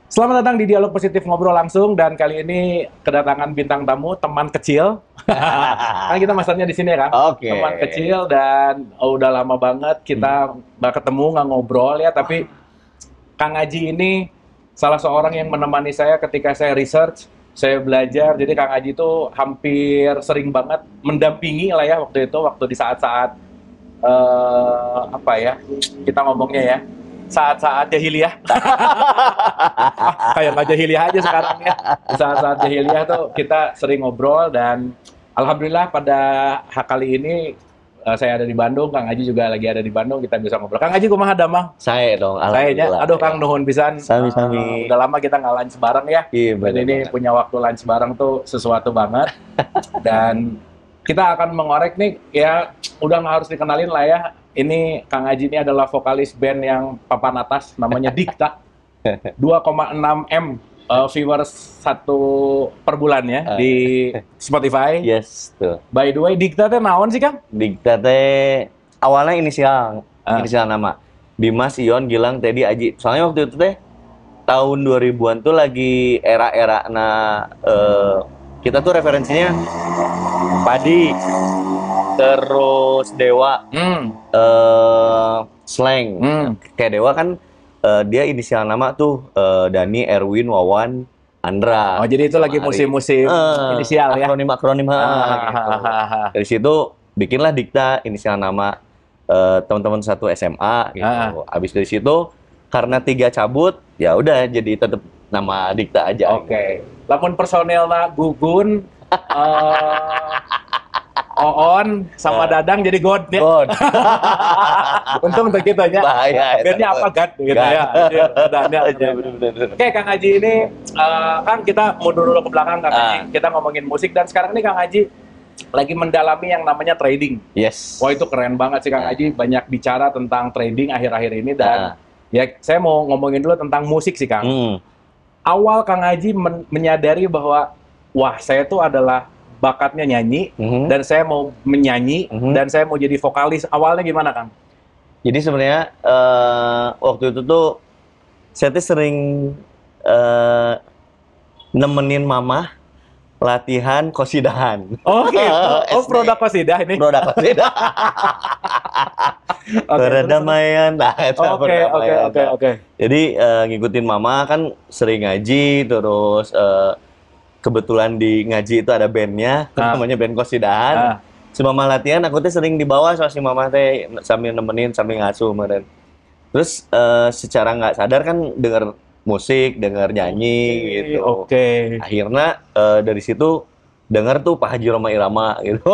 Selamat datang di Dialog Positif Ngobrol Langsung, dan kali ini kedatangan bintang tamu, teman kecil. Kan kita masternya di sini ya, Kang. Oke. Teman kecil dan udah lama banget kita nggak ketemu, nggak ngobrol ya. Tapi Kang Aji ini salah seorang yang menemani saya ketika saya research, saya belajar. Jadi Kang Aji itu hampir sering banget mendampingi lah ya waktu itu, waktu di saat-saat apa ya, kita ngomongnya ya, saat-saat jahiliyah. Kayak nggak jahiliyah aja sekarang ya. Di saat-saat jahiliyah tuh kita sering ngobrol, dan alhamdulillah pada kali ini saya ada di Bandung, Kang Aji juga lagi ada di Bandung, kita bisa ngobrol. Kang Aji kumaha damang? Saya dong, Saya nya, alhamdulillah. aduh Kang nuhun pisan. Sami-sami. Udah lama kita nggak lunch bareng ya. Iya, Dan bener ini banget. punya waktu lunch bareng tuh sesuatu banget. Dan kita akan mengorek nih ya, udah nggak harus dikenalin lah ya. Ini Kang Aji ini adalah vokalis band yang papan atas, namanya Dikta. 2,6 M viewers per bulannya di Spotify. Yes, tuh. By the way, Dikta teh naon sih, Kang? Dikta teh awalnya inisial, Ah. inisial nama. Dimas, Ion, Gilang, Teddy, Aji. Soalnya waktu itu teh tahun 2000-an tuh lagi era-era kita tuh referensinya Padi, terus Dewa, Slang. Kayak Dewa kan dia inisial nama tuh Dani, Erwin, Wawan, Andra. Oh, jadi itu lagi sama Ari. musim-musim inisial ya? Akronim gitu. Dari situ bikinlah Dikta, inisial nama teman-teman satu SMA gitu. Habis dari situ karena 3 cabut, ya udah jadi tetap nama Dikta aja. Oke. Lamun personelna Gugun, Oon, sama Dadang jadi God ya. God. Untung untuk kita ya. Bahaya. Bandnya apa God gitu God. ya. Jadi ada. Bener-bener. Oke, Kang Haji ini, Kang, kita mundur dulu ke belakang, Kang Haji. Kita ngomongin musik, dan sekarang ini Kang Haji lagi mendalami yang namanya trading. Yes. Wah, itu keren banget sih Kang Haji, banyak bicara tentang trading akhir-akhir ini, dan ya saya mau ngomongin dulu tentang musik sih, Kang. Awal Kang Haji menyadari bahwa, wah, saya tuh adalah bakatnya nyanyi, dan saya mau menyanyi, dan saya mau jadi vokalis. Awalnya gimana, Kang? Jadi sebenarnya waktu itu tuh saya tuh sering nemenin mama latihan qosidahan. Oh gitu. Oh, SD. produk qasidah ini. Produk qosidah. Perdamaian. Nah, itu perdamaian. Oke. Jadi ngikutin mama kan sering ngaji, terus kebetulan di ngaji itu ada bandnya, namanya band qosidahan. Semama latihan aku tuh sering dibawa sama si mama teh sambil nemenin, sambil ngasuh kemarin. Terus secara nggak sadar kan denger musik, denger nyanyi gitu. Oke. Akhirnya dari situ denger tuh Pak Haji Rhoma Irama gitu.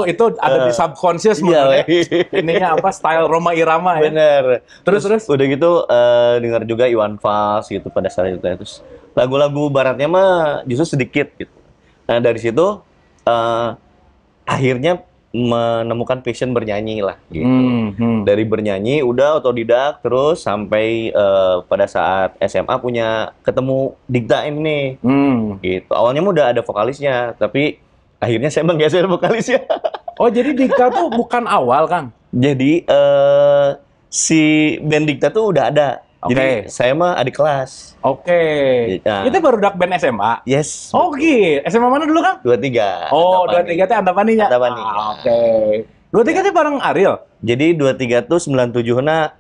Itu ada di subconscious Iya, ininya apa, style Rhoma Irama ya. bener. Terus. Udah gitu denger juga Iwan Fals gitu pada saat itu. Terus lagu-lagu baratnya mah justru sedikit gitu. Nah dari situ akhirnya menemukan passion bernyanyi lah gitu. Dari bernyanyi udah otodidak terus sampai pada saat SMA punya ketemu Dikta ini gitu. Awalnya mah udah ada vokalisnya, tapi akhirnya saya menggeser vokalisnya. Oh, jadi Dikta tuh bukan awal, Kang? Jadi si band Dikta tuh udah ada. Jadi saya mah adik kelas. Oke. Nah. Itu baru dak band SMA? Yes. Oh gitu. SMA mana dulu, Kang? 23. Oh, 23 teh Antapani nya. Antapani. Oke. 23 teh bareng Ariel? Jadi 23 tuh 97-na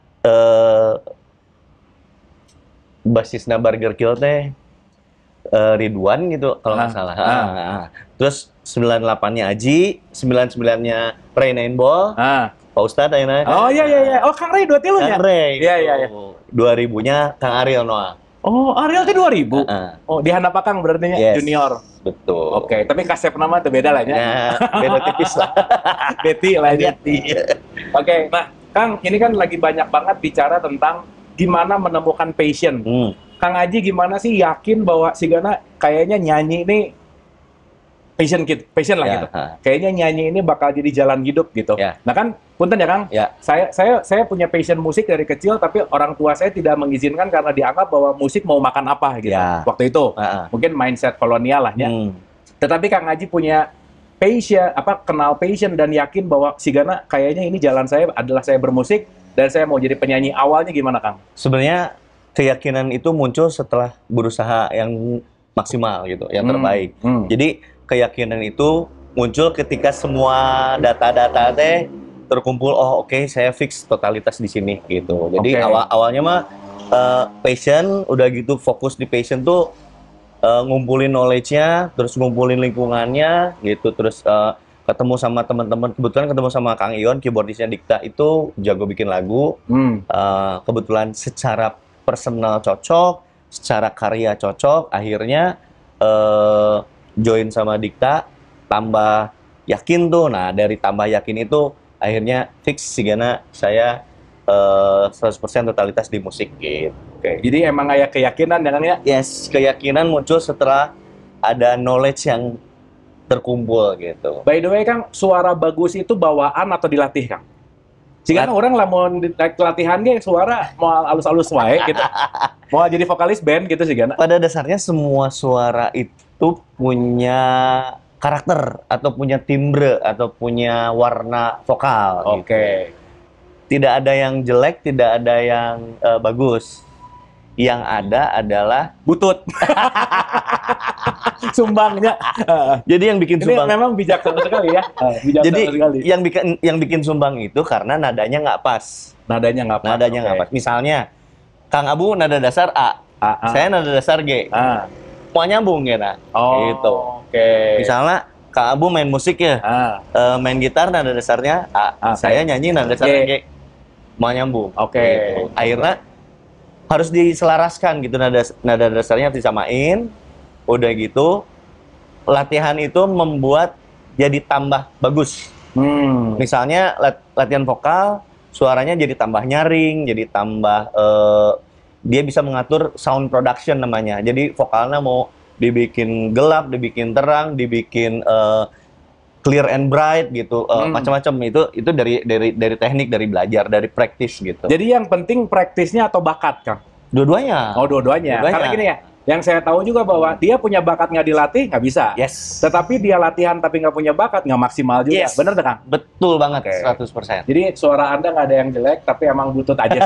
basisna Burger Kill teh Ridwan gitu kalau nggak salah. Terus 98-nya Aji, 99-nya Ray Nainball, Pak Ustadz ayeuna. Oh iya. Oh, Kang Ray 23 nya? Kang Ray. Iya. 2000-nya Kang Ariel Noah. Oh, Ariel teh 2000. Oh, di handap Kang berarti nya junior. Betul. Oke, tapi kasep nama tuh beda lah ya. Nah, beda tipis lah. Betty lah ya. Oke, nah Kang, ini kan lagi banyak banget bicara tentang gimana menemukan passion. Kang Aji gimana sih yakin bahwa si Gana kayaknya nyanyi ini passion lah gitu. Kayaknya nyanyi ini bakal jadi jalan hidup gitu. Nah kan, punten ya Kang. Saya punya passion musik dari kecil, tapi orang tua saya tidak mengizinkan karena dianggap bahwa musik mau makan apa gitu. Waktu itu mungkin mindset kolonial lah ya. Tetapi Kang Aji punya passion, kenal passion dan yakin bahwa si Gana kayaknya ini jalan saya adalah saya bermusik dan saya mau jadi penyanyi. Awalnya gimana, Kang? Sebenarnya keyakinan itu muncul setelah berusaha yang maksimal gitu, yang terbaik. Jadi keyakinan itu muncul ketika semua data-data teh terkumpul. Oh oke, saya fix totalitas di sini gitu. Jadi awalnya mah passion, udah gitu fokus di passion tuh ngumpulin knowledge-nya, terus ngumpulin lingkungannya gitu, terus ketemu sama teman-teman. Kebetulan ketemu sama Kang Ion, keyboardisnya Dikta itu jago bikin lagu. Kebetulan secara personal cocok, secara karya cocok, akhirnya join sama Dikta, tambah yakin tuh. Nah, dari tambah yakin itu akhirnya fix sigana saya 100% totalitas di musik gitu. Jadi emang kayak keyakinan jangan ya? Yes, keyakinan muncul setelah ada knowledge yang terkumpul gitu. By the way Kang, suara bagus itu bawaan atau dilatih Kang? Jika orang lamun latihan ge suara mau alus-alus wae gitu. Mau jadi vokalis band gitu sih Gana. Pada dasarnya semua suara itu punya karakter atau punya timbre atau punya warna vokal. Gitu. Tidak ada yang jelek, tidak ada yang bagus. Yang ada adalah butut. Sumbangnya. Jadi yang bikin sumbang. Ini memang bijaksana sekali ya. Jadi sekali. yang bikin sumbang itu karena nadanya nggak pas. Nadanya nggak pas. Nadanya nggak pas. Misalnya Kang Abu nada dasar A, saya nada dasar G. Mau nyambung ya, gitu. Misalnya Kang Abu main musik ya, main gitar nada dasarnya A, saya nyanyi nada dasarnya G. Mau nyambung. Gitu. Akhirnya harus diselaraskan gitu, nada dasarnya harus disamain. Udah gitu, latihan itu membuat jadi tambah bagus. Misalnya latihan vokal, suaranya jadi tambah nyaring, jadi tambah dia bisa mengatur sound production namanya. Jadi vokalnya mau dibikin gelap, dibikin terang, dibikin clear and bright gitu, macam-macam. Itu dari teknik, dari belajar, dari praktis gitu. Jadi yang penting praktisnya atau bakat Kang? Dua-duanya. Oh, dua-duanya. Karena gini ya, yang saya tahu juga bahwa dia punya bakat nggak dilatih nggak bisa. Yes. Tetapi dia latihan tapi nggak punya bakat nggak maksimal juga. Yes. Bener tuh Kang? Betul banget, 100%. Jadi suara Anda nggak ada yang jelek, tapi emang butut aja.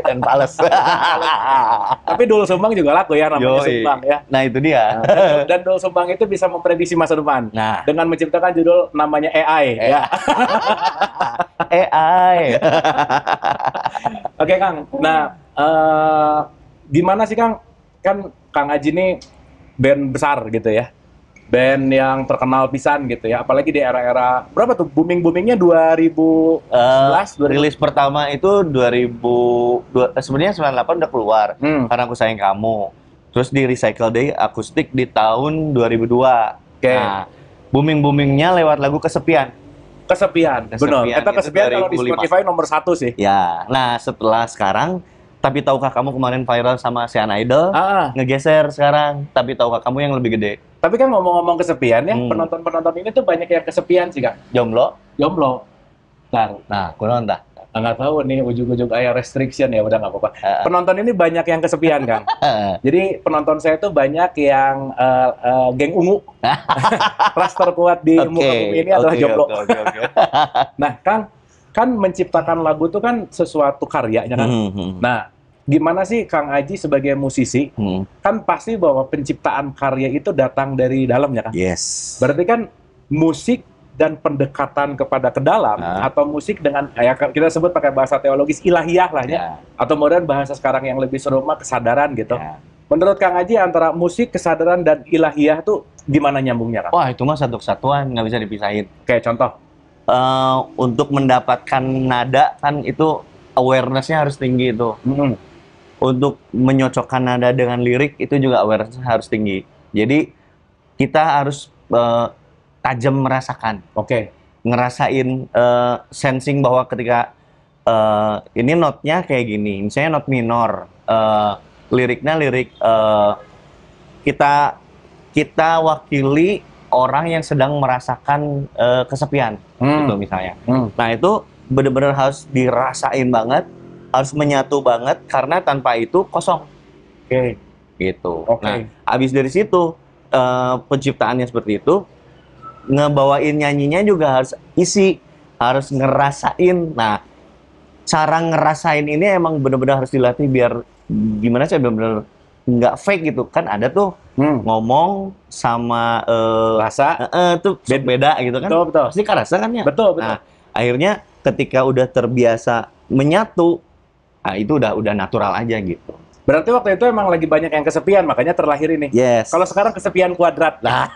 Dan pales. Tapi Doel Sumbang juga laku ya, namanya Sumbang ya. Nah itu dia. Dan Doel Sumbang itu bisa memprediksi masa depan. Nah. Dengan menciptakan judul namanya AI. Ya. AI. Oke Kang, nah gimana sih Kang? Kan Kang Aji ini band besar gitu ya. Band yang terkenal pisan gitu ya. Apalagi di era-era, berapa tuh? Booming-boomingnya 2011? Rilis pertama itu 2000, sebenarnya 98 udah keluar. Karena Aku Sayang Kamu. Terus di Recycle Day akustik di tahun 2002. Nah, booming-boomingnya lewat lagu Kesepian. Kesepian. Benar. Eta Kesepian kalau di Spotify nomor 1 sih. Ya. Nah, setelah sekarang, Tapi Tahukah Kamu kemarin viral sama Sean Idol, ngegeser sekarang. Tapi Tahukah Kamu yang lebih gede. Tapi kan ngomong-ngomong kesepian ya, penonton-penonton ini tuh banyak yang kesepian sih, Kak. Jomblo? Jomblo. Nah, kurang entah. Nggak tahu nih, ujung-ujung kayak restriction ya, udah nggak apa-apa. Penonton ini banyak yang kesepian, Kang. Jadi penonton saya tuh banyak yang geng ungu. Ras terkuat di muka bumi ini adalah jomblo. Nah, Kang, kan menciptakan lagu tuh kan sesuatu karyanya kan. Nah, gimana sih Kang Aji sebagai musisi? Kan pasti bahwa penciptaan karya itu datang dari dalamnya kan? Yes. Berarti kan musik dan pendekatan kepada ke dalam atau musik dengan ya kita sebut pakai bahasa teologis ilahiyah lah ya, atau modern bahasa sekarang yang lebih seru mah kesadaran gitu. Menurut Kang Aji antara musik, kesadaran dan ilahiyah tuh gimana nyambungnya, Kang? Wah, itu mah satu kesatuan, nggak bisa dipisahin. Kayak contoh? Untuk mendapatkan nada kan itu awareness-nya harus tinggi itu. Untuk menyocokkan nada dengan lirik itu juga awareness harus tinggi. Jadi kita harus tajam merasakan. Ngerasain sensing bahwa ketika ini notnya kayak gini, misalnya not minor, liriknya lirik kita wakili orang yang sedang merasakan kesepian, gitu misalnya. Nah itu benar-benar harus dirasain banget, harus menyatu banget karena tanpa itu kosong. Gitu. Nah, abis dari situ penciptaannya seperti itu. Ngebawain nyanyinya juga harus isi, harus ngerasain. Nah, cara ngerasain ini emang bener-bener harus dilatih biar gimana sih bener-bener nggak fake gitu kan. Ada tuh ngomong sama Rasa tuh beda gitu kan. betul. Pasti kerasa kan ya. Betul. Nah, akhirnya ketika udah terbiasa menyatu, nah itu udah natural aja gitu. Berarti waktu itu emang lagi banyak yang kesepian, makanya terlahir ini. Yes. Kalau sekarang kesepian kuadrat. Nah,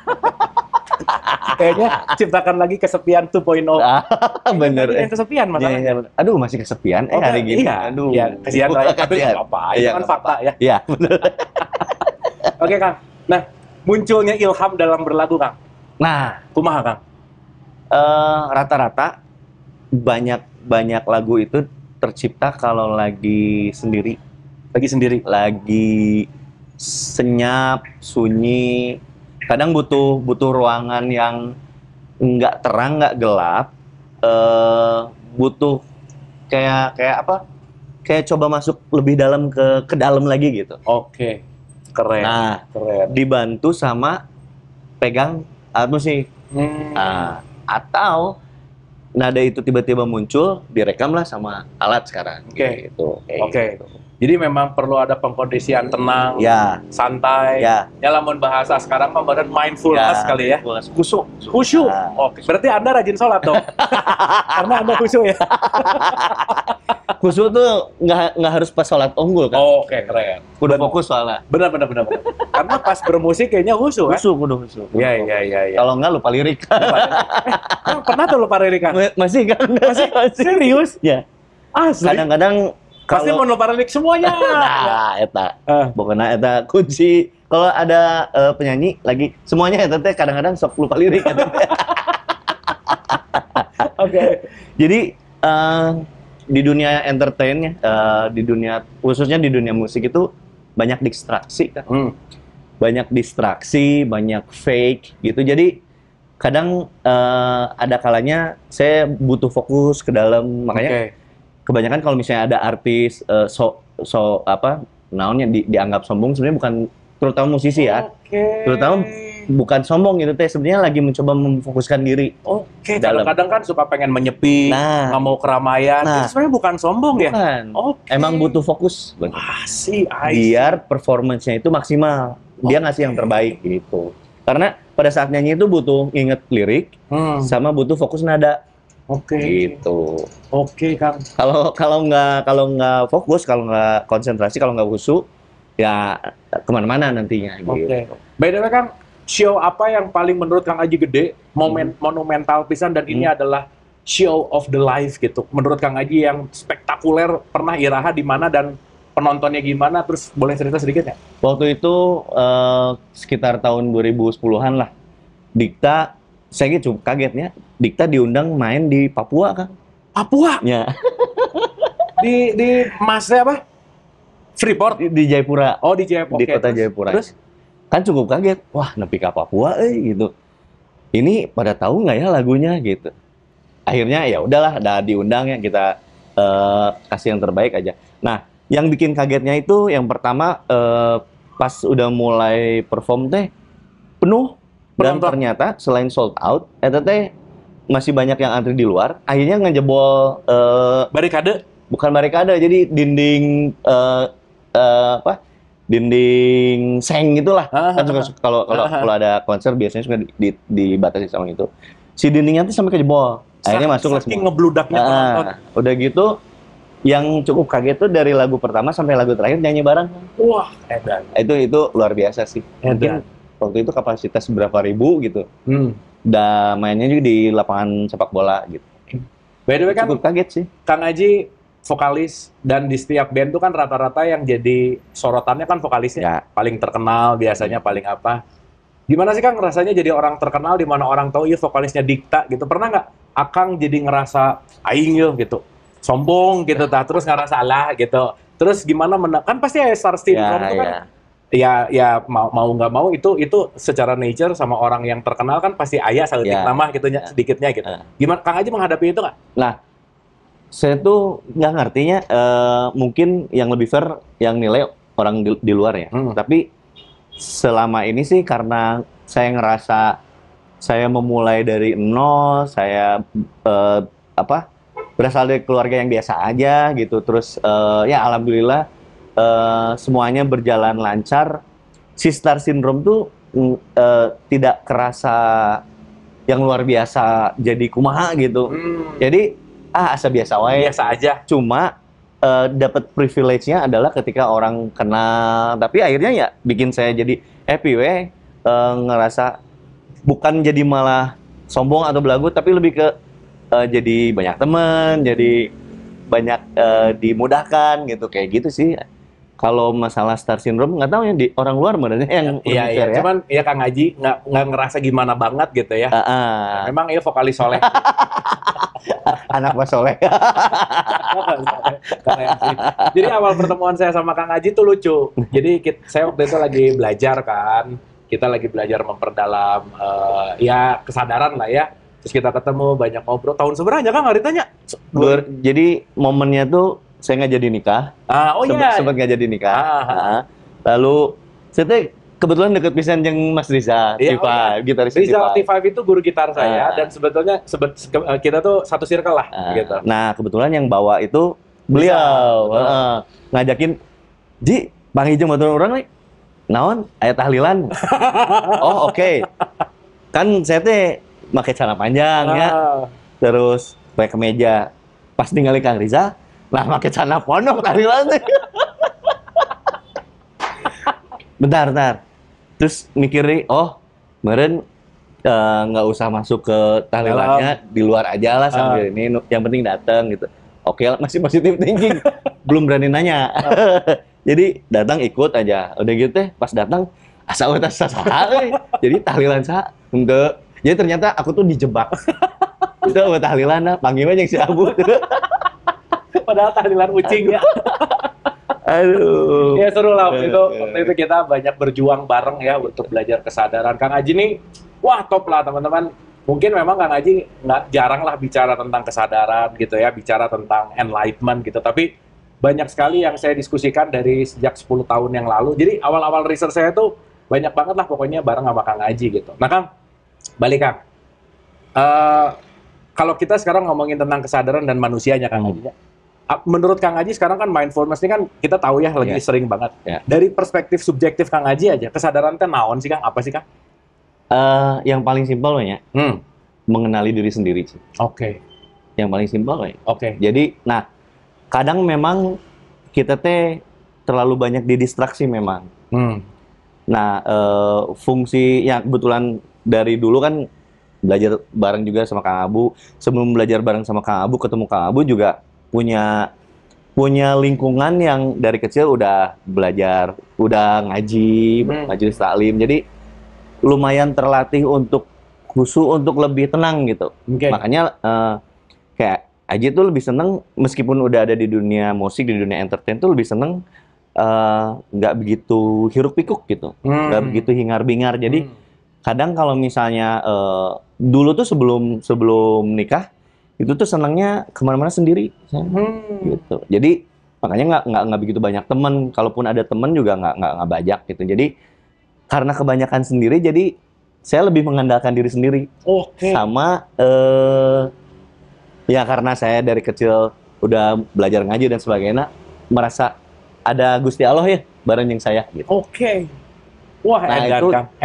Kayaknya ciptakan lagi kesepian 2.0. bener. Yang kesepian masalahnya. Iya. Aduh, masih kesepian hari gini. Iya, Aduh. iya, kasihan lah. Tapi nggak apa-apa, itu Iya, kan nggak fakta ya. Iya, bener. Oke, Kang. Nah, munculnya ilham dalam berlagu, Kang. Nah, Kumaha, Kang? rata-rata banyak lagu itu tercipta kalau lagi sendiri, lagi senyap, sunyi. Kadang butuh ruangan yang nggak terang, nggak gelap. Butuh kayak apa? Kayak coba masuk lebih dalam ke dalam lagi gitu. Oke. Keren. Nah, keren. dibantu sama pegang alat musik. Nah, atau nada itu tiba-tiba muncul, direkamlah sama alat sekarang. Oke. Gitu. Oke. Jadi memang perlu ada pengkondisian tenang, Ya. santai. Ya. Ya, lamun bahasa sekarang pembahasan mindfulness kali ya. Khusyuk. Nah. Oke. Berarti Anda rajin sholat dong. Karena Anda khusyuk ya. Khusyuk tuh nggak harus pas sholat unggul kan? Oke, keren. Udah fokus soalnya. Benar. Karena pas bermusik kayaknya khusyuk kan? Khusyuk. Iya. Kalau nggak lupa lirik. Pernah tuh lupa lirik, Kang? Masih kan? Masih? Serius? Ya. Asli? Kadang-kadang Pasti mau lupa lirik semuanya. nah, eta. Pokoknya eta kunci. Kalau ada penyanyi lagi, semuanya eta teh kadang-kadang sok lupa lirik. Oke. Jadi di dunia entertain di dunia khususnya di dunia musik itu banyak distraksi kan. Banyak distraksi, banyak fake gitu. Jadi kadang ada kalanya saya butuh fokus ke dalam, makanya kebanyakan kalau misalnya ada artis naonnya dianggap sombong, sebenarnya bukan, terutama musisi ya. Terutama bukan sombong gitu teh, sebenarnya lagi mencoba memfokuskan diri. Kadang-kadang kan suka pengen menyepi, nggak mau keramaian. Itu sebenarnya bukan sombong ya? Bukan. Emang butuh fokus. Biar performance-nya itu maksimal. Dia ngasih yang terbaik gitu. Karena pada saat nyanyi itu butuh inget lirik, sama butuh fokus nada. Gitu. Kang. Kalau nggak fokus, kalau nggak konsentrasi, kalau nggak khusyuk, ya kemana-mana nantinya. Gitu. By the way, Kang, show apa yang paling menurut Kang Aji gede, monumental pisan, dan ini adalah show of the life gitu. Menurut Kang Aji yang spektakuler, pernah iraha di mana dan penontonnya gimana? Terus boleh cerita sedikit ya? Waktu itu sekitar tahun 2010-an lah. Dikta, saya cukup kagetnya, Dikta diundang main di Papua, Kang. Papua? Ya. di Masnya apa? Freeport? Di Jayapura. Oh, di Jayapura. Di kota Jayapura. Terus? Kan cukup kaget. Wah, nepi ka Papua gitu. Ini pada tahu nggak ya lagunya gitu. Akhirnya ya udahlah, udah diundang ya, kita kasih yang terbaik aja. Nah, yang bikin kagetnya itu yang pertama pas udah mulai perform teh penuh. Dan ternyata selain sold out, teh masih banyak yang antri di luar. Akhirnya ngejebol barikade? Bukan barikade, jadi dinding dinding seng gitulah. Kan kalau ada konser biasanya suka dibatasi sama itu. Si dindingnya tuh sampai kejebol. Akhirnya masuk lah semua. Saking ngebludaknya penonton. Udah gitu, yang cukup kaget tuh dari lagu pertama sampai lagu terakhir nyanyi bareng. Wah, edan. Itu luar biasa sih. Mungkin waktu itu kapasitas berapa ribu gitu. Dan mainnya juga di lapangan sepak bola gitu. By the way, kan cukup kaget sih. Kang Aji vokalis, dan di setiap band tuh kan rata-rata yang jadi sorotannya kan vokalisnya. Ya. Paling terkenal biasanya, paling apa. Gimana sih Kang rasanya jadi orang terkenal di mana orang tahu iya vokalisnya Dikta gitu. Pernah nggak Akang jadi ngerasa aing gitu, sombong gitu, terus ngerasa salah gitu. Terus gimana kan pasti ya Star Syndrome itu kan. Ya mau nggak mau itu secara nature sama orang yang terkenal kan pasti ayah saeutik nama gitunya sedikitnya gitu. Gimana Kang Aji menghadapi itu nggak? Nah, saya tuh nggak ngertinya, mungkin yang lebih fair yang nilai orang di luar ya. Tapi selama ini sih karena saya ngerasa saya memulai dari nol, saya berasal dari keluarga yang biasa aja gitu. Terus ya alhamdulillah semuanya berjalan lancar. Si star syndrome tuh tidak kerasa yang luar biasa jadi kumaha gitu. Jadi asa biasa wae. Biasa aja. Cuma dapat privilege-nya adalah ketika orang kenal, tapi akhirnya ya bikin saya jadi happy ngerasa bukan jadi malah sombong atau belagu, tapi lebih ke jadi banyak teman, jadi banyak dimudahkan gitu, kayak gitu sih. Kalau masalah star syndrome nggak tahu ya di orang luar sebenarnya yang iya, ya. Cuman ya Kang Aji nggak ngerasa gimana banget gitu ya. Memang ini vokalis soleh. Anak Mas Soleh. Keren sih. Jadi awal pertemuan saya sama Kang Aji tuh lucu. Jadi saya waktu itu lagi belajar kan. Kita lagi belajar memperdalam ya kesadaran lah ya. Terus kita ketemu banyak ngobrol. Tahun seberapa Kang nggak ditanya? Jadi momennya tuh saya nggak jadi nikah. Sempat nggak jadi nikah. Lalu saya kebetulan deket pisan jeung Mas Riza, T5, gitaris Riza T5 itu guru gitar saya dan sebetulnya kita tuh satu circle lah gitu. Nah, kebetulan yang bawa itu beliau ngajakin, "Ji, Bang Ijeng batur urang nih. Naon? Aya tahlilan." Oh, oke. Kan saya teh make celana panjang ya. Terus pakai kemeja. Pas ningali Kang Riza, lah make celana pondok tahlilan teh. Bentar. Terus mikir nih, kemarin nggak usah masuk ke tahlilannya, di luar aja lah sambil ini, yang penting datang gitu. Oke, masih positif thinking, belum berani nanya. Jadi datang ikut aja, udah gitu teh, pas datang asa jadi tahlilan enggak. Jadi ternyata aku tuh dijebak. Udah tahlilan panggilnya yang si Abu. Padahal tahlilan ucing ya. Aduh. Ya seru lah waktu itu kita banyak berjuang bareng ya untuk belajar kesadaran. Kang Aji nih, wah top lah teman-teman. Mungkin memang Kang Aji nggak jarang lah bicara tentang kesadaran gitu ya, bicara tentang enlightenment gitu. Tapi banyak sekali yang saya diskusikan dari sejak 10 tahun yang lalu. Jadi awal-awal riset saya tuh banyak banget lah pokoknya bareng sama Kang Aji gitu. Nah Kang, balik Kang. Kalau kita sekarang ngomongin tentang kesadaran dan manusianya Kang Aji, menurut Kang Aji sekarang kan mindfulness ini kan kita tahu ya lagi sering banget. Dari perspektif subjektif Kang Aji aja, kesadaran itu naon sih Kang? Apa sih Kang? Yang paling simpel ya, mengenali diri sendiri sih. Oke. Yang paling simpel ya. Oke. Jadi, kadang memang kita teh terlalu banyak didistraksi memang. Nah, fungsi yang kebetulan dari dulu kan belajar bareng juga sama Kang Abu. Sebelum belajar bareng sama Kang Abu, ketemu Kang Abu juga punya lingkungan yang dari kecil udah belajar, udah ngaji, majelis taklim. Jadi lumayan terlatih untuk khusyuk, untuk lebih tenang gitu. Makanya kayak Aji tuh lebih seneng meskipun udah ada di dunia musik, di dunia entertain tuh lebih seneng nggak begitu hiruk pikuk gitu, nggak begitu hingar bingar. Jadi kadang kalau misalnya dulu tuh sebelum nikah itu tuh senangnya kemana-mana sendiri, gitu. Jadi makanya nggak begitu banyak teman. Kalaupun ada teman juga nggak banyak gitu. Jadi karena kebanyakan sendiri, jadi saya lebih mengandalkan diri sendiri. Sama ya karena saya dari kecil udah belajar ngaji dan sebagainya, merasa ada Gusti Allah ya bareng yang saya. Gitu. Wah,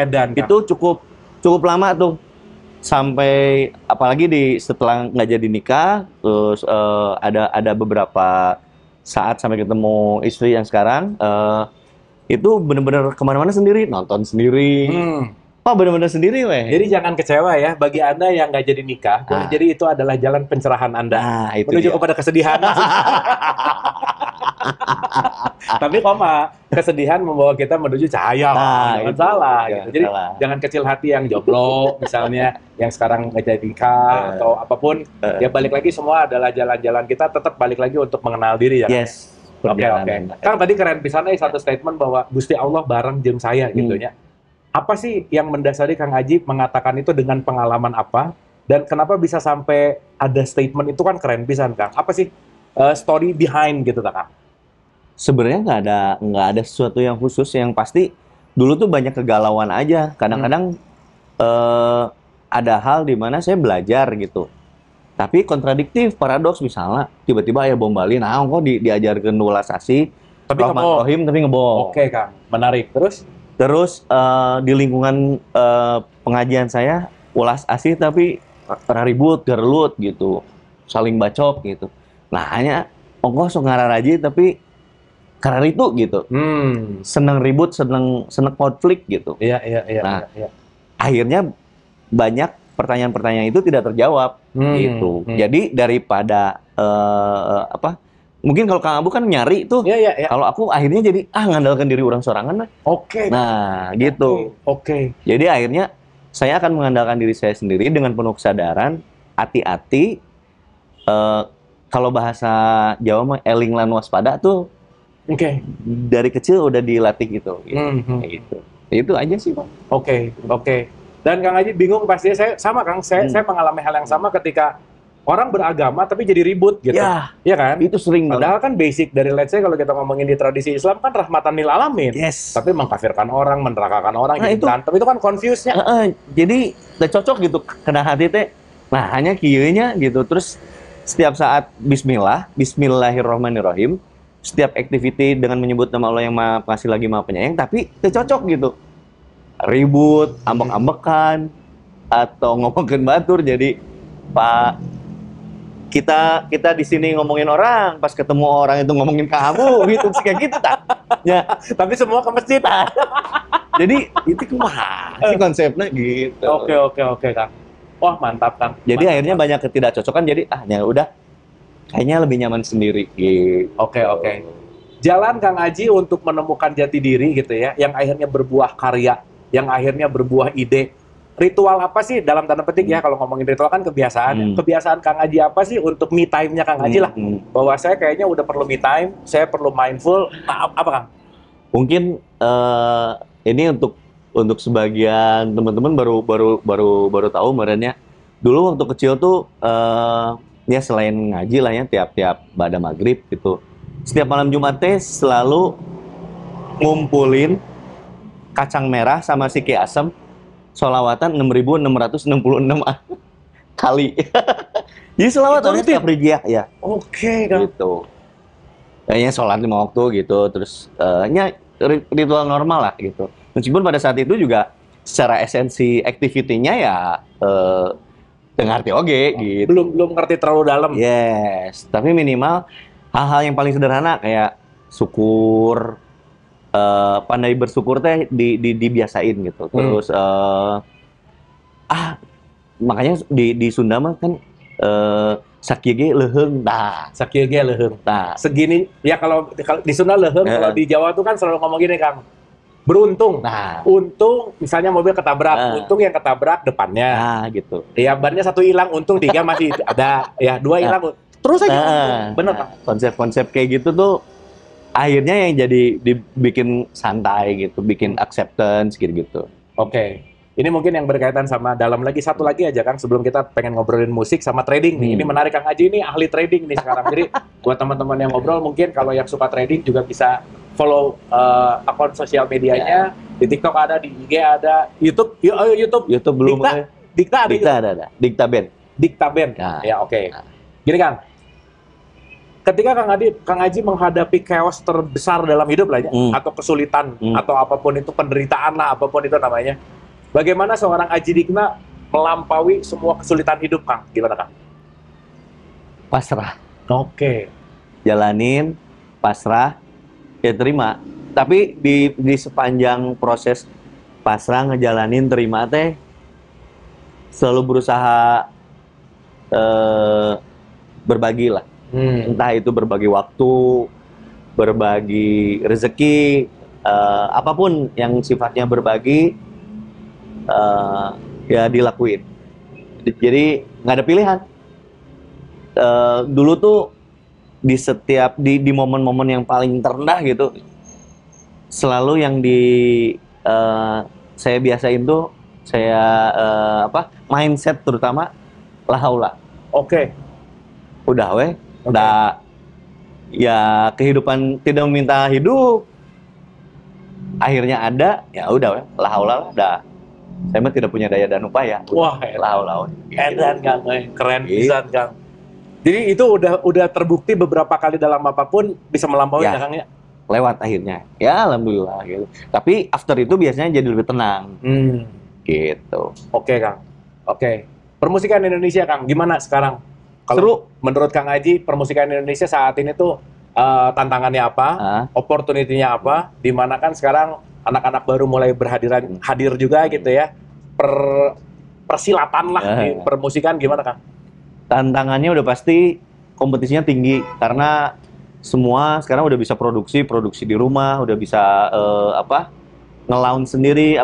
edan, itu cukup lama tuh. Sampai apalagi setelah nggak jadi nikah, terus ada beberapa saat sampai ketemu istri yang sekarang, itu bener-bener kemana-mana sendiri, nonton sendiri, bener-bener sendiri weh. Jadi jangan kecewa ya, bagi Anda yang nggak jadi nikah, jadi itu adalah jalan pencerahan Anda menuju kepada kesedihan. Tapi kesedihan membawa kita menuju cahaya, jangan salah. Gitu. Jadi jangan kecil hati yang jomblo, misalnya yang sekarang nggak jadi nikah atau apapun. Ya balik lagi semua adalah jalan-jalan kita tetap balik lagi untuk mengenal diri ya. Oke. Kang tadi keren pisan satu statement bahwa Gusti Allah bareng jeung saya gitu ya. Apa sih yang mendasari Kang Aji mengatakan itu dengan pengalaman apa? Dan kenapa bisa sampai ada statement itu kan keren pisan Kang. Apa sih story behind gitu Kang? Sebenarnya nggak ada sesuatu yang khusus. Yang pasti dulu tuh banyak kegalauan aja. Kadang-kadang ada hal di mana saya belajar gitu. Tapi kontradiktif, paradoks misalnya tiba-tiba aya bom Bali, nah kok diajarkeun ulas asih, Tapi Rahman ngebohong. Rohim tapi ngebohong. Oke, Kang. Menarik. Terus? Terus di lingkungan pengajian saya ulas asih tapi ribut, gerelut gitu, saling bacok gitu. Nah hanya ongkoh sok ngararaji tapi kararitu gitu. Seneng ribut, seneng konflik gitu. Iya. Nah, akhirnya banyak pertanyaan-pertanyaan itu tidak terjawab gitu. Jadi daripada mungkin kalau Kang Abu kan nyari tuh. Iya. Kalau aku akhirnya jadi ngandalkan diri orang sorangan lah. Oke. Nah, gitu. Oke. Jadi akhirnya saya akan mengandalkan diri saya sendiri dengan penuh kesadaran, hati-hati. Kalau bahasa Jawa mah eling lan waspada tuh. Oke. Dari kecil udah dilatih gitu. Kayak gitu. Itu aja sih, Pak. Oke. Dan Kang Haji bingung pasti saya sama Kang, saya mengalami hal yang sama ketika orang beragama tapi jadi ribut gitu. Iya kan? Itu sering banget. Padahal kan basic dari let's say kalau kita ngomongin di tradisi Islam kan rahmatan lil alamin. Yes. Tapi mengkafirkan orang, menerakakan orang, Nah, jadi berantem itu kan confuse-nya. Jadi udah cocok gitu kena hati teh. Nah, hanya kieunya gitu. Terus setiap saat bismillahirrahmanirrahim, setiap activity dengan menyebut nama Allah yang Maha Pengasih lagi Maha Penyayang, tapi cocok gitu. Ribut, ambek-ambekan, atau ngomongin batur. Jadi Pak, kita di sini ngomongin orang, pas ketemu orang itu ngomongin kamu gitu, kayak gitu tak? Ya, Tapi semua ke masjid. jadi itu kumaha sih konsepnya gitu. Oke Kang. Wah mantap Kang. Jadi Mantap, akhirnya banyak ketidakcocokan, jadi ya udah kayaknya lebih nyaman sendiri gitu. Oke. Jalan Kang Aji untuk menemukan jati diri gitu ya, yang akhirnya berbuah karya, yang akhirnya berbuah ide. Ritual apa sih dalam tanda petik ya, kalau ngomongin ritual kan kebiasaan. Kebiasaan Kang Aji apa sih untuk me time-nya Kang Aji lah? Bahwa saya kayaknya udah perlu me time, saya perlu mindful. Apa Kang? Mungkin ini untuk sebagian teman-teman baru tahu merenya. Dulu waktu kecil tuh ya selain ngaji lah ya tiap pada maghrib gitu. Setiap malam Jumat teh selalu ngumpulin kacang merah sama siki asem, sholawatan 6.666 kali. Jadi sholawatan setiap rijiah ya. Oke Kang. Gitu. Kayaknya sholat 5 waktu gitu, terus ritual normal lah gitu. Meskipun pada saat itu juga secara esensi activity-nya ya ngerti oge gitu. Belum ngerti terlalu dalam. Yes, tapi minimal hal-hal yang paling sederhana kayak syukur, pandai bersyukur teh dibiasain gitu. Terus makanya di Sunda mah kan sakieu ge leuheung tah. Sakieu ge leuheung. Tah. Segini ya kalau di Sunda leuheung, kalau di Jawa tuh kan selalu ngomong gini Kang. Beruntung. Nah, untung misalnya mobil ketabrak, untung yang ketabrak depannya. Nah, gitu. Ya bannya 1 hilang, untung 3 masih ada, ya 2 hilang. Terus aja. Bener Kang. Konsep-konsep kayak gitu tuh akhirnya yang jadi dibikin santai gitu, bikin acceptance gitu. Oke. Ini mungkin yang berkaitan sama dalam lagi satu lagi aja Kang, sebelum kita pengen ngobrolin musik sama trading nih. Ini menarik Kang Aji ini ahli trading nih sekarang. Jadi buat teman-teman yang ngobrol mungkin kalau yang suka trading juga bisa follow akun sosial medianya. Di TikTok ada, di IG ada, YouTube. YouTube belum. Dikta ada. Dikta Ben. Nah. Ya oke. Gini Kang. Ketika Kang Aji menghadapi chaos terbesar dalam hidup lah ya, atau kesulitan atau apapun itu, penderitaan lah, apapun itu namanya. Bagaimana seorang Aji Dikna melampaui semua kesulitan hidup, Kang? Gimana, Kang? Pasrah. Oke. Jalanin, pasrah, ya terima. Tapi di sepanjang proses pasrah, ngejalanin, terima teh, selalu berusaha berbagi lah. Entah itu berbagi waktu, berbagi rezeki, apapun yang sifatnya berbagi, ya dilakuin. Jadi nggak ada pilihan. Dulu tuh di momen-momen yang paling terendah gitu, selalu yang saya biasain tuh mindset terutama la haula. Oke. Udah weh. Udah, ya kehidupan tidak meminta hidup, akhirnya ada, ya udah, la haula lah, udah. Saya mah tidak punya daya dan upaya. Wah, laut. edan Kang, keren Gitu. pisan Kang. Jadi itu udah terbukti beberapa kali dalam apapun bisa melampaui Ya. ya Kang ya. Lewat akhirnya. Ya alhamdulillah gitu. Tapi after itu biasanya jadi lebih tenang gitu. Oke Kang. Oke. Permusikan Indonesia Kang, gimana sekarang? Seru. Menurut Kang Aji, permusikan Indonesia saat ini tuh tantangannya apa? Opportunity-nya apa? Dimana kan sekarang anak-anak baru mulai hadir juga gitu ya. Persilatan lah di permusikan, gimana Kang? Tantangannya udah pasti kompetisinya tinggi karena semua sekarang udah bisa produksi di rumah, udah bisa nge-launch sendiri,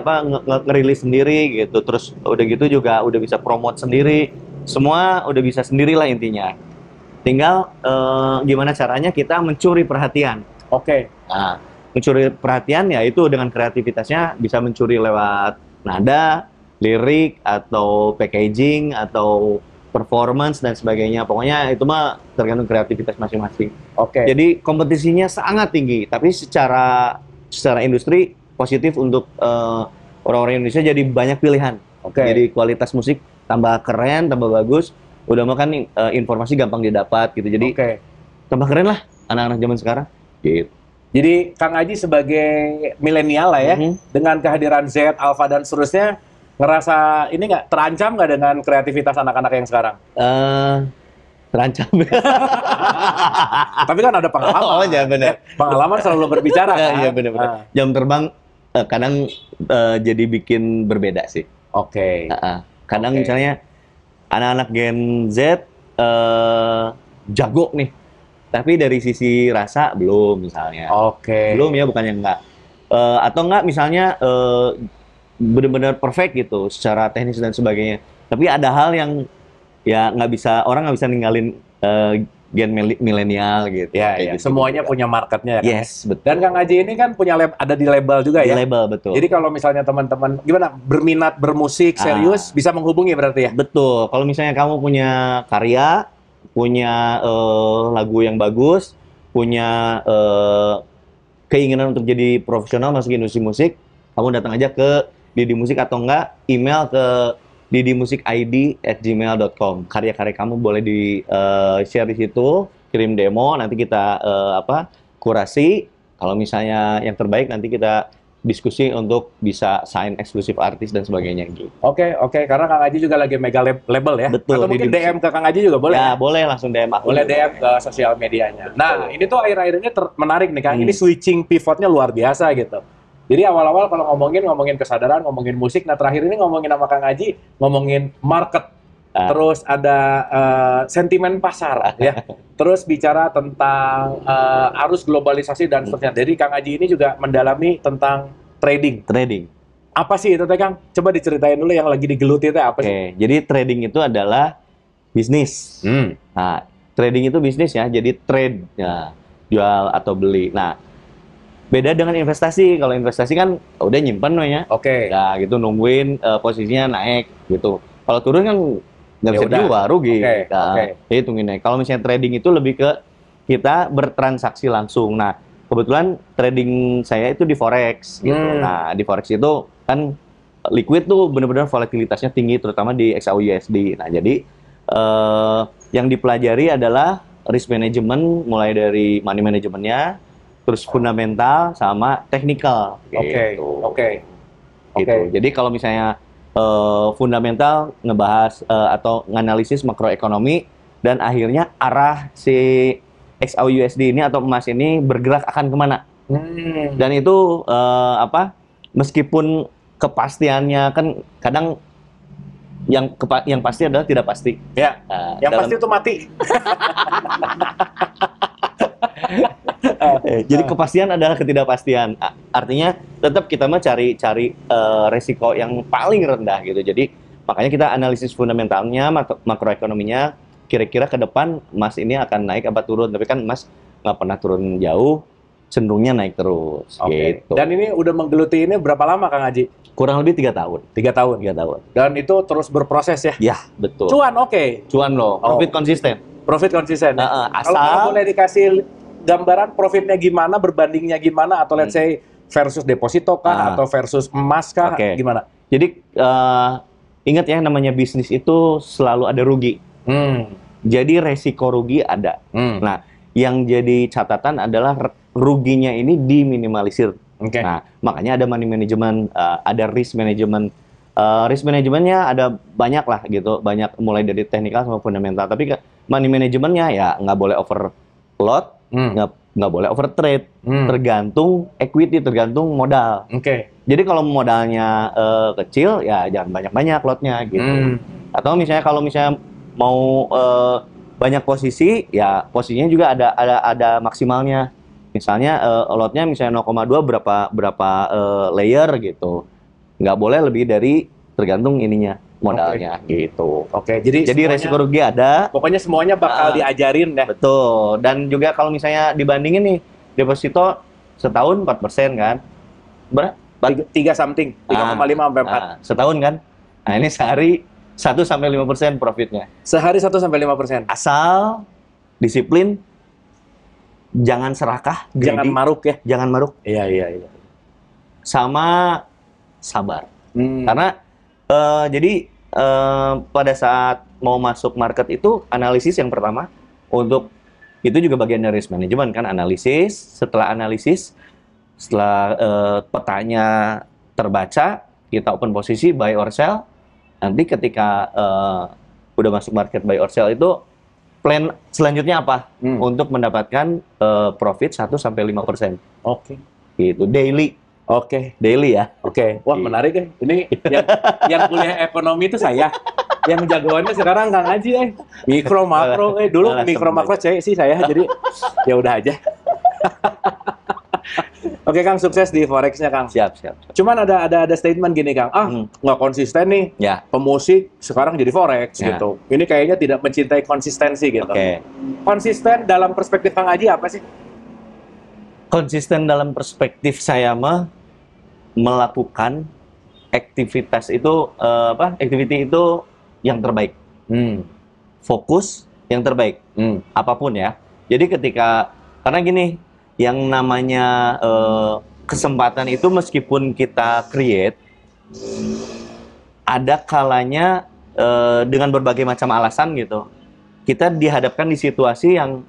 ngerilis sendiri gitu. Terus udah gitu juga udah bisa promote sendiri. Semua udah bisa sendirilah intinya. Tinggal gimana caranya kita mencuri perhatian. Oke. Nah, mencuri perhatian ya itu dengan kreativitasnya bisa mencuri lewat nada, lirik, atau packaging, atau performance dan sebagainya. Pokoknya itu mah tergantung kreativitas masing-masing. Oke. Jadi kompetisinya sangat tinggi, tapi secara industri positif untuk orang-orang Indonesia jadi banyak pilihan. Oke. Jadi kualitas musik tambah keren, tambah bagus. Udah mah kan informasi gampang didapat gitu. Jadi tambah keren lah anak-anak zaman sekarang. Gitu. Jadi Kang Aji sebagai milenial lah ya, dengan kehadiran Z, Alpha dan seterusnya, ngerasa ini nggak terancam nggak dengan kreativitas anak-anak yang sekarang? Terancam. Tapi kan ada pengalaman. Oh ya benar. Pengalaman selalu berbicara kan? Iya benar-benar. Jam terbang kadang jadi bikin berbeda sih. Oke. Kadang misalnya anak-anak Gen Z jago nih, tapi dari sisi rasa belum misalnya. Oke. Belum ya, bukannya enggak. Atau enggak misalnya benar-benar perfect gitu secara teknis dan sebagainya. Tapi ada hal yang ya orang nggak bisa ninggalin gen milenial gitu. Ya, ya. Gitu Semuanya juga. punya marketnya ya. Kan? Yes, betul. Dan Kang Aji ini kan punya ada di label juga Di ya. label, betul. Jadi kalau misalnya teman-teman gimana berminat bermusik serius bisa menghubungi berarti ya. Betul. Kalau misalnya kamu punya karya, punya lagu yang bagus, punya keinginan untuk jadi profesional masuk industri musik, kamu datang aja ke Didi Musik atau enggak email ke didimusikid@gmail.com. Karya-karya kamu boleh di-share di situ, kirim demo, nanti kita kurasi. Kalau misalnya yang terbaik nanti kita diskusi untuk bisa sign eksklusif artis dan sebagainya gitu. Oke. Karena Kang Aji juga lagi mega label ya. Betul. Atau mungkin DM ke Kang Aji juga boleh. Ya, boleh langsung DM aku. Boleh DM ke sosial medianya. Nah, ini tuh akhir-akhir ini menarik nih Kang. Ini switching pivotnya luar biasa gitu. Jadi awal-awal kalau ngomongin kesadaran, ngomongin musik, nah terakhir ini ngomongin sama Kang Aji, ngomongin market, terus ada sentimen pasar, ya. Terus bicara tentang arus globalisasi dan seterusnya. Jadi Kang Aji ini juga mendalami tentang trading. Apa sih itu Teh Kang? Coba diceritain dulu yang lagi digeluti itu apa sih? Jadi trading itu adalah bisnis. Nah, trading itu bisnis ya, jadi trade, ya, jual atau beli. Nah, beda dengan investasi. Kalau investasi kan udah nyimpen ya. Nah, gitu nungguin posisinya naik gitu. Kalau turun kan nggak bisa jual, rugi. Jadi tungguin naik. Kalau misalnya trading itu lebih ke kita bertransaksi langsung. Nah, kebetulan trading saya itu di forex gitu. Nah, di forex itu kan liquid tuh benar-benar volatilitasnya tinggi, terutama di XAUUSD. Nah, jadi yang dipelajari adalah risk management, mulai dari money managementnya, terus fundamental sama technical. Oke. Jadi kalau misalnya fundamental ngebahas atau nganalisis makroekonomi dan akhirnya arah si XAUUSD ini atau emas ini bergerak akan kemana. Dan itu meskipun kepastiannya kan kadang yang pasti adalah tidak pasti. Ya. Yang pasti itu mati. Jadi kepastian adalah ketidakpastian. Artinya tetap kita mah cari resiko yang paling rendah gitu. Jadi makanya kita analisis fundamentalnya, makroekonominya, kira-kira ke depan emas ini akan naik apa turun. Tapi kan emas nggak pernah turun jauh, cenderungnya naik terus. Gitu. Dan ini udah menggeluti ini berapa lama Kang Aji? Kurang lebih 3 tahun. 3 tahun. Dan itu terus berproses ya? Ya, betul. Cuan Cuan loh, profit konsisten. Kalau boleh dikasih gambaran profitnya gimana, berbandingnya gimana, atau let's say versus deposito kah, atau versus emas kah, gimana? Jadi ingat ya, namanya bisnis itu selalu ada rugi. Jadi resiko rugi ada. Nah, yang jadi catatan adalah ruginya ini diminimalisir. Nah, makanya ada money management, ada risk management. Risk manajemennya ada banyak lah gitu, banyak mulai dari teknikal sama fundamental. Tapi money manajemennya ya nggak boleh overload, nggak boleh overtrade, tergantung equity, tergantung modal. Jadi kalau modalnya kecil ya jangan banyak-banyak lotnya gitu. Atau misalnya kalau misalnya mau banyak posisi, ya posisinya juga ada maksimalnya. Misalnya lotnya misalnya 0,2 berapa layer gitu. Nggak boleh lebih dari tergantung ininya modalnya gitu. Jadi semuanya, resiko rugi ada. Pokoknya semuanya bakal diajarin deh. Betul. Dan juga kalau misalnya dibandingin nih, deposito setahun 4% kan. Berapa? 3 something, 3,5 sampai 4. Setahun kan? Nah, ini sehari 1-5% profitnya. Sehari 1-5%. Asal disiplin, jangan serakah, jangan maruk ya. Jangan maruk. Iya. Sama sabar. Karena jadi pada saat mau masuk market itu analisis yang pertama, untuk itu juga bagian dari risk management kan, analisis. Setelah analisis, setelah petanya terbaca, kita open posisi buy or sell. Nanti ketika udah masuk market buy or sell itu plan selanjutnya apa? Untuk mendapatkan profit 1-5%. Gitu daily. Daily ya. Wah, Iya. menarik ya. Ini yang kuliah ekonomi itu saya. Yang jagoannya sekarang nggak ngaji mikro makro. Dulu mikro makro sih saya. Jadi ya udah aja. Oke Kang, sukses di forex-nya Kang. Siap. Cuman ada statement gini Kang, nggak konsisten nih, pemusik sekarang jadi forex gitu. Ini kayaknya tidak mencintai konsistensi gitu. Konsisten dalam perspektif Kang Aji apa sih? Konsisten dalam perspektif saya mah melakukan aktivitas itu activity itu yang terbaik. Fokus yang terbaik. Apapun ya. Jadi karena gini, yang namanya kesempatan itu meskipun kita create, ada kalanya dengan berbagai macam alasan gitu, kita dihadapkan di situasi yang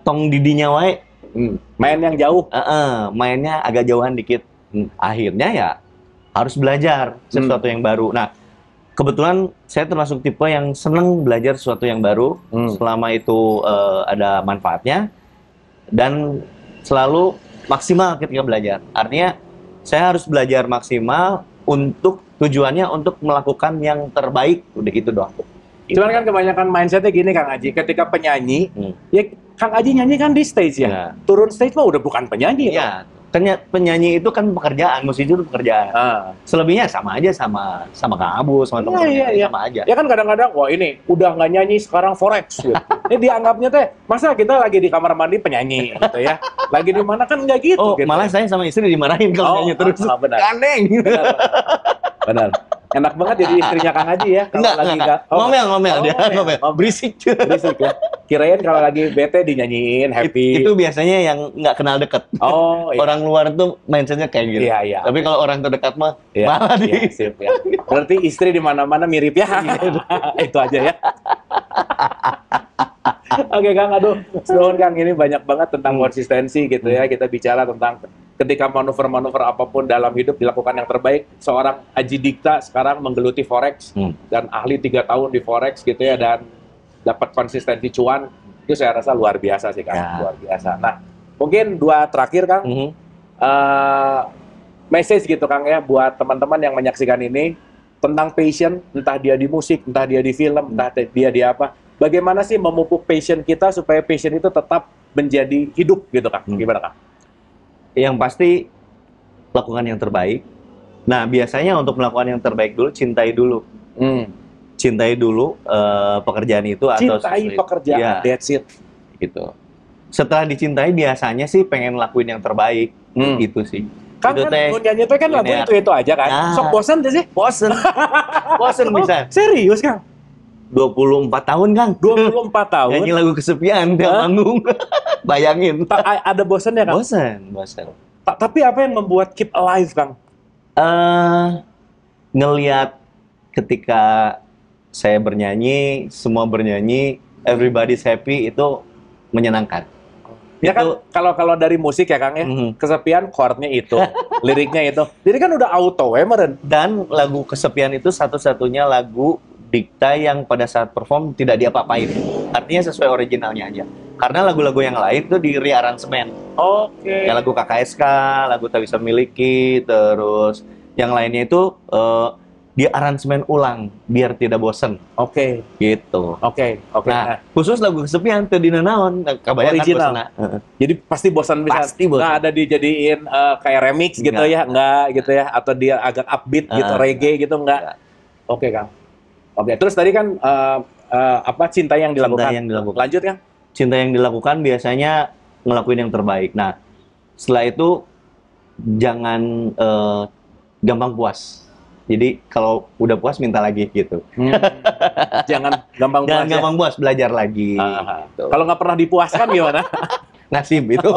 tong didinya wae. Main yang jauh. Mainnya agak jauhan dikit. Akhirnya ya harus belajar sesuatu yang baru. Nah, kebetulan saya termasuk tipe yang seneng belajar sesuatu yang baru selama itu ada manfaatnya. Dan selalu maksimal ketika belajar. Artinya saya harus belajar maksimal untuk tujuannya untuk melakukan yang terbaik. Udah gitu doang. Cuman kan kebanyakan mindsetnya gini Kang Aji, ketika penyanyi, ya Kang Aji nyanyi kan di stage ya. Turun stage mah udah bukan penyanyi. Ya. Penyanyi itu kan pekerjaan, musisi itu pekerjaan. Selebihnya sama aja sama Kang Abu, sama teman-teman sama aja. Ya kan kadang-kadang, wah ini udah nggak nyanyi sekarang forex gitu. Ini dianggapnya teh, masa kita lagi di kamar mandi penyanyi gitu ya. Lagi di mana kan nggak gitu. Gitu. Malah saya sama istri dimarahin kalau nyanyi terus. Benar. Kaneng. Benar. Enak banget jadi istrinya Kang Haji ya. Enggak. Ngomel dia. Berisik ya. Kirain kalau lagi bete dinyanyiin happy. Itu biasanya yang nggak kenal deket. Iya. Orang luar tuh mindsetnya kayak gitu. Iya. Tapi kalau orang terdekat mah malah sip ya. Berarti istri di mana-mana mirip ya. Itu aja ya. Oke Kang, nuhun Kang, ini banyak banget tentang konsistensi gitu ya. Kita bicara tentang ketika manuver-manuver apapun dalam hidup dilakukan yang terbaik. Seorang Aji Dikta sekarang menggeluti forex dan ahli 3 tahun di forex gitu ya, dan dapat konsistensi cuan, itu saya rasa luar biasa sih Kang, luar biasa. Nah, mungkin 2 terakhir Kang, message gitu Kang ya buat teman-teman yang menyaksikan ini tentang passion, entah dia di musik, entah dia di film, entah dia di apa. Bagaimana sih memupuk passion kita supaya passion itu tetap menjadi hidup gitu Kang? Gimana Kang? Yang pasti lakukan yang terbaik. Nah, biasanya untuk melakukan yang terbaik dulu, cintai dulu. Cintai dulu pekerjaan itu atau cintai pekerjaan, that's it. Gitu. Setelah dicintai biasanya sih pengen lakuin yang terbaik. Itu sih. Kan nyanyi itu kan lagu itu aja kan. Sok bosan sih? Bosan bisa. Serius Kang? 24 tahun Kang. 24 tahun. Nyanyi lagu kesepian di panggung. Bayangin. Ada bosannya Kang? Bosan. Tapi apa yang membuat keep alive Kang? ngelihat ketika saya bernyanyi, semua bernyanyi, everybody's happy, itu menyenangkan. Ya kan, kalau dari musik ya Kang ya, kesepian chordnya itu, liriknya itu. Jadi kan udah auto ya meren. Dan lagu Kesepian itu satu-satunya lagu Dikta yang pada saat perform tidak diapa-apain. Artinya sesuai originalnya aja. Karena lagu-lagu yang lain itu di rearrangement. Oke. Kayak lagu KKSK, lagu Tak Bisa Miliki, terus yang lainnya itu di aransemen ulang biar tidak bosen. Oke. Gitu. Oke. Nah, khusus lagu Kesepian teu dina naon, kabayang original. Jadi pasti bosan bisa. Pasti bosan. Nggak ada dijadiin kayak remix gitu ya, enggak gitu ya, atau dia agak upbeat gitu, reggae gitu enggak. Oke, Kang. Oke, terus tadi kan apa cinta yang dilakukan? Cinta yang dilakukan. Lanjut, Kang. Cinta yang dilakukan biasanya ngelakuin yang terbaik. Nah, setelah itu jangan gampang puas. Jadi kalau udah puas minta lagi gitu. Jangan gampang puas. Jangan gampang puas, belajar lagi. Gitu. Kalau nggak pernah dipuaskan gimana? Nasib itu.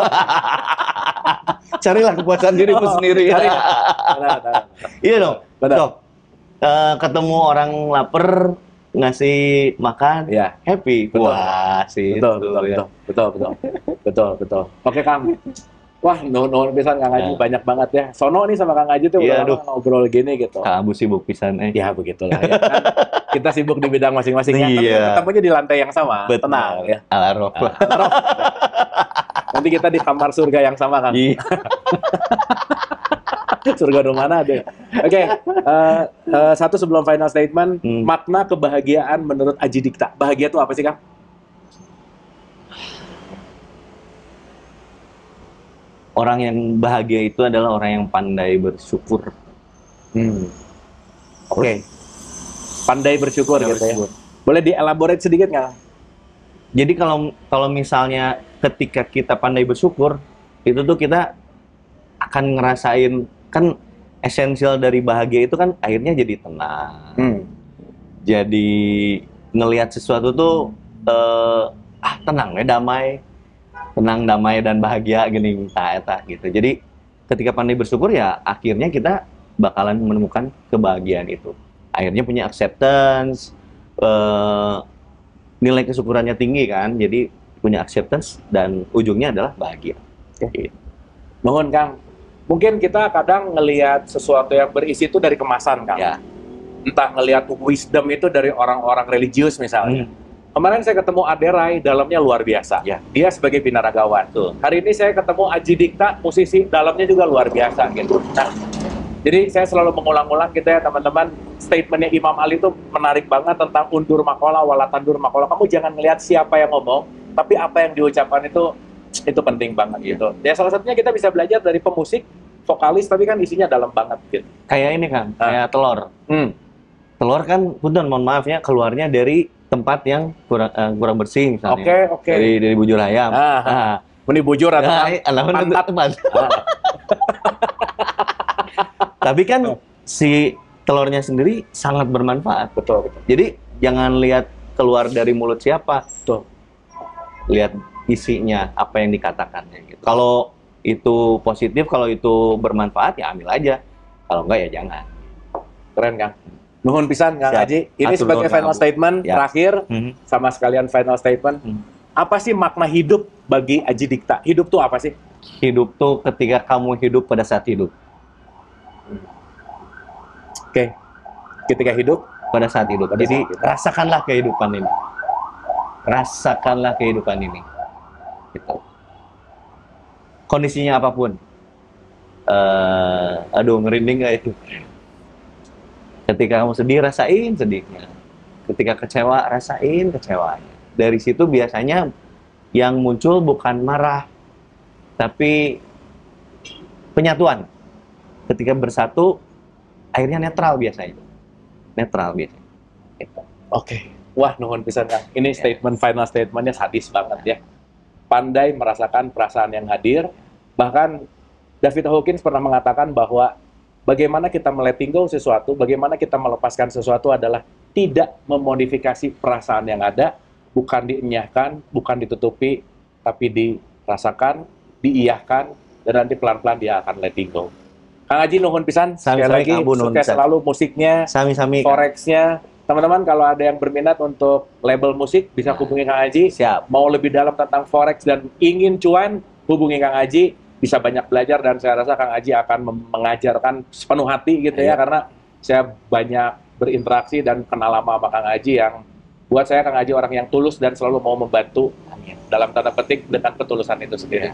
Carilah kepuasan dirimu sendiri. Cari. Iya dong. Dok, ketemu orang lapar ngasih makan, ya happy, puas sih. Betul. Oke Kang. Wah, nuhun pisan Kang Haji, banyak banget ya. Sono nih sama Kang Haji tuh udah ngobrol gini gitu. Kak Abu sibuk pisan. Ya begitulah ya. Kan kita sibuk di bidang masing-masing ya. Tapi ketemunya di lantai yang sama. Betul. Tenang ya. Al-Araf. Nanti kita di kamar surga yang sama Kang. Surga mana deh. Oke, satu sebelum final statement, makna kebahagiaan menurut Aji Dikta. Bahagia itu apa sih, Kang? Orang yang bahagia itu adalah orang yang pandai bersyukur. Oke. Pandai bersyukur gitu ya. Boleh dielaborate sedikit nggak? Jadi kalau misalnya ketika kita pandai bersyukur, itu tuh kita akan ngerasain, kan esensial dari bahagia itu kan akhirnya jadi tenang. Jadi ngelihat sesuatu tuh tenang ya, tenang, damai dan bahagia gini eta gitu. Jadi ketika pandai bersyukur ya akhirnya kita bakalan menemukan kebahagiaan itu. Akhirnya punya acceptance, nilai kesyukurannya tinggi kan. Jadi punya acceptance dan ujungnya adalah bahagia. Gitu. Mohon Kang. Mungkin kita kadang ngelihat sesuatu yang berisi itu dari kemasan, Kang. Ya. Entah ngelihat wisdom itu dari orang-orang religius misalnya. Kemarin saya ketemu Aderai, dalamnya luar biasa. Ya. Dia sebagai binaragawan. Hari ini saya ketemu Aji Dikta, musisi, dalamnya juga luar biasa gitu. Nah, jadi saya selalu mengulang-ulang gitu ya teman-teman, statementnya Imam Ali itu menarik banget tentang undur makola, walatandur makola. Kamu jangan ngelihat siapa yang ngomong, tapi apa yang diucapkan itu penting banget gitu. Ya salah satunya kita bisa belajar dari pemusik, vokalis, tapi kan isinya dalam banget gitu. Kayak ini kan, kayak telur. Telur kan, punten mohon maaf ya, keluarnya dari tempat yang kurang bersih misalnya. Oke. Dari bujur ayam. Meni bujur atau pantat. Tapi kan si telurnya sendiri sangat bermanfaat. Betul. Jadi jangan lihat keluar dari mulut siapa. Betul. Lihat isinya, apa yang dikatakannya gitu. Kalau itu positif, kalau itu bermanfaat ya ambil aja. Kalau enggak ya jangan. Keren Kang. Nuhun pisan Kang Haji. Ini sebagai final statement terakhir, sama sekalian final statement. Apa sih makna hidup bagi Aji Dikta? Hidup tuh apa sih? Hidup tuh ketika kamu hidup pada saat hidup. Oke. Ketika hidup pada saat hidup. Jadi rasakanlah kehidupan ini. Rasakanlah kehidupan ini. Gitu. Kondisinya apapun. Aduh, merinding gak itu? Ketika kamu sedih, rasain sedihnya. Ketika kecewa, rasain kecewanya. Dari situ biasanya yang muncul bukan marah, tapi penyatuan. Ketika bersatu, akhirnya netral biasanya. Oke. Wah, nuhun pisan Kang. Ini statement final statementnya sadis banget ya. Pandai merasakan perasaan yang hadir. Bahkan David Hawkins pernah mengatakan bahwa bagaimana kita letting go sesuatu, bagaimana kita melepaskan sesuatu adalah tidak memodifikasi perasaan yang ada, bukan dienyahkan, bukan ditutupi, tapi dirasakan, diiyahkan, dan nanti pelan-pelan dia akan letting go. Kang Aji nuhun pisan. Sekali Sami-sami lagi Kang Abu, nuhun sukses pisan. selalu musiknya, Sami-sami. Kang. forex-nya. Teman-teman kalau ada yang berminat untuk label musik bisa hubungi Kang Aji. Siap. Mau lebih dalam tentang forex dan ingin cuan, hubungi Kang Aji. Bisa banyak belajar dan saya rasa Kang Aji akan mengajarkan sepenuh hati gitu ya, karena saya banyak berinteraksi dan kenal lama sama Kang Aji yang buat saya Kang Aji orang yang tulus dan selalu mau membantu dalam tanda petik dengan ketulusan itu sendiri.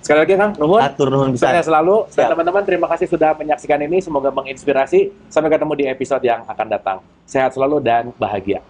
Sekali lagi Kang, nuhun. Atur nuhun pisan. Sukses selalu. Dan Siap. teman-teman terima kasih sudah menyaksikan ini. Semoga menginspirasi. Sampai ketemu di episode yang akan datang. Sehat selalu dan bahagia.